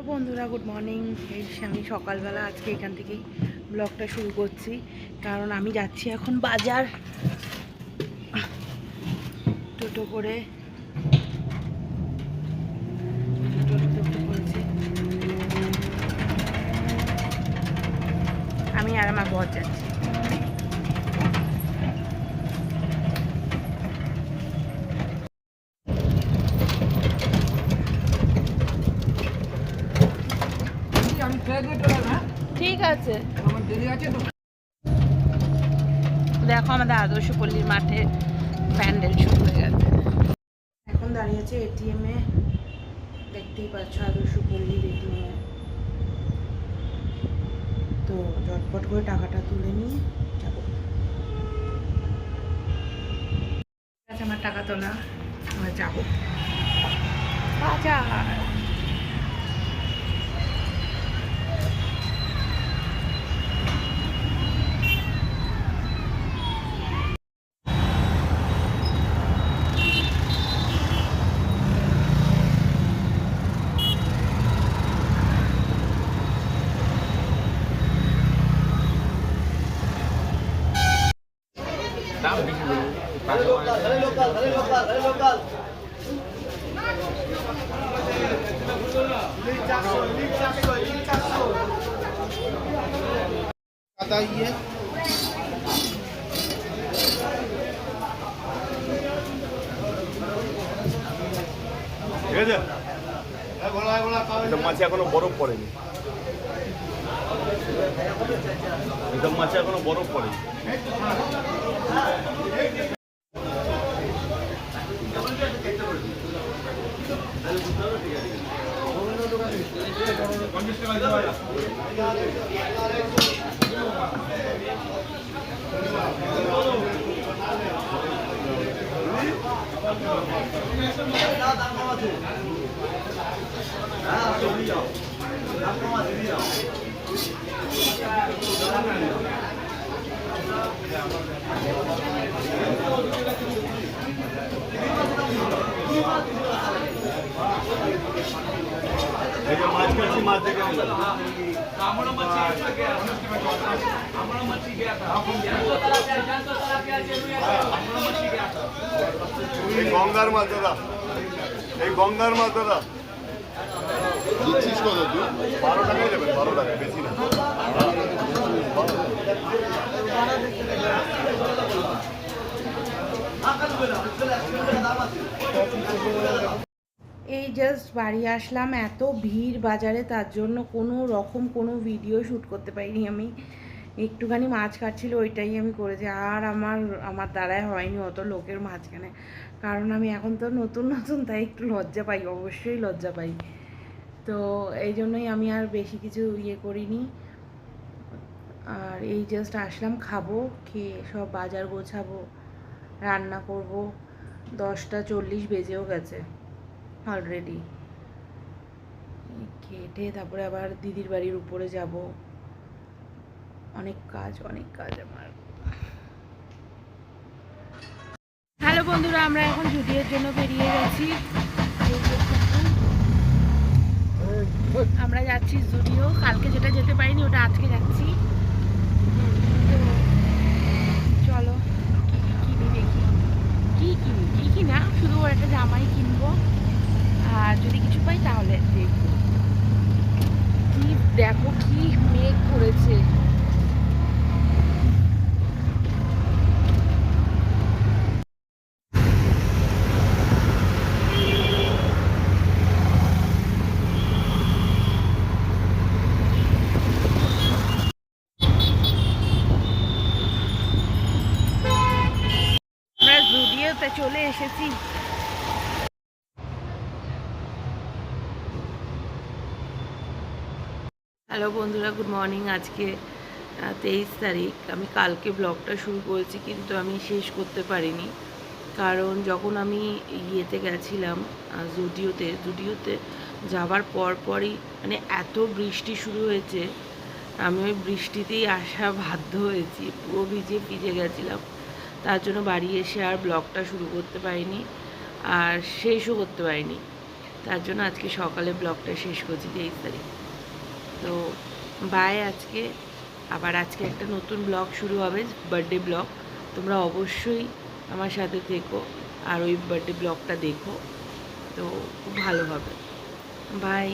বন্ধুরা good morning. এই আমি সকালবেলা আজকে এখান থেকেই ব্লগটা শুরু করছি, কারণ আমি যাচ্ছি এখন বাজার টোটো করে। আমি আর আমার বর যাচ্ছি। ঠিক আছে, দেখো আমাদের আদর্শপল্লীর মাঠে প্যান্ডেল শুরু হয়ে গেছে। এখন দাঁড়িয়ে আছে এটিএমে, দেখতেই পাচ্ছ আদর্শপল্লীর এটিএমে। তো ঝটপট করে টাকাটা তুলে নিয়ে যাবো। আমার টাকা তোলা, আমরা যাবো বাজার। बताइए ঠিক আছে। মাছে এখনো বরফ পড়েনি, এসব মাছে এখনো বরফ পড়েনি। মাছ কাছি মাছ দেখে গঙ্গার মাছ দাদা, এই গঙ্গার মাছ দাদা দিচ্ছিস কত? 12 টাকাই দেবেন, 12 টাকা বেশি না। এই জাস্ট বাড়ি আসলাম, এত ভিড় বাজারে, তার জন্য কোনো রকম কোনো ভিডিও শ্যুট করতে পারিনি আমি। একটুখানি মাছ কাটছিল, ওইটাই আমি করেছি। আর আমার দ্বারাই হয়নি অত লোকের মাঝখানে, কারণ আমি এখন তো নতুন নতুন, তাই একটু লজ্জা পাই, অবশ্যই লজ্জা পাই। তো এই জন্যই আমি আর বেশি কিছু ইয়ে করিনি। আর এই জাস্ট আসলাম, খাবো, খেয়ে সব বাজার গোছাবো, রান্না করব। 10টা 40 বেজেও গেছে অলরেডি। খেটে তারপরে আবার দিদির বাড়ির উপরে যাব। অনেক কাজ আমার। হ্যালো বন্ধুরা, আমরা এখন জুডিওর জন্য বেরিয়ে গেছি। আমরা যাচ্ছি জুডিও। কালকে যেটা যেতে পারিনি ওটা আজকে যাচ্ছি। চলো কিনি, দেখি কি না, শুধু ওর একটা জামাই কিনবো, আর যদি কিছু পাই তাহলে দেখবো। কি দেখো কি মেঘ করেছে। আমরা জুডিওতে চলে এসেছি। হ্যালো বন্ধুরা, গুড মর্নিং। আজকে 23 তারিখ। আমি কালকে ব্লগটা শুরু করেছি, কিন্তু আমি শেষ করতে পারিনি, কারণ যখন আমি ইয়েতে গেছিলাম জুডিওতে যাবার পরই মানে এত বৃষ্টি শুরু হয়েছে, আমি ওই বৃষ্টিতেই আসা বাধ্য হয়েছি, পুরো ভিজে গেছিলাম। তার জন্য বাড়ি এসে আর ব্লগটা শুরু করতে পারিনি, আর শেষও করতে পারিনি। তার জন্য আজকে সকালে ব্লগটা শেষ করছি 23 তারিখ। তো বাই আজকে। আবার আজকে একটা নতুন ব্লগ শুরু হবে, বার্থডে ব্লগ। তোমরা অবশ্যই আমার সাথে থেকো আর ওই বার্থডে ব্লগটা দেখো, তো খুব ভালো হবে। বাই।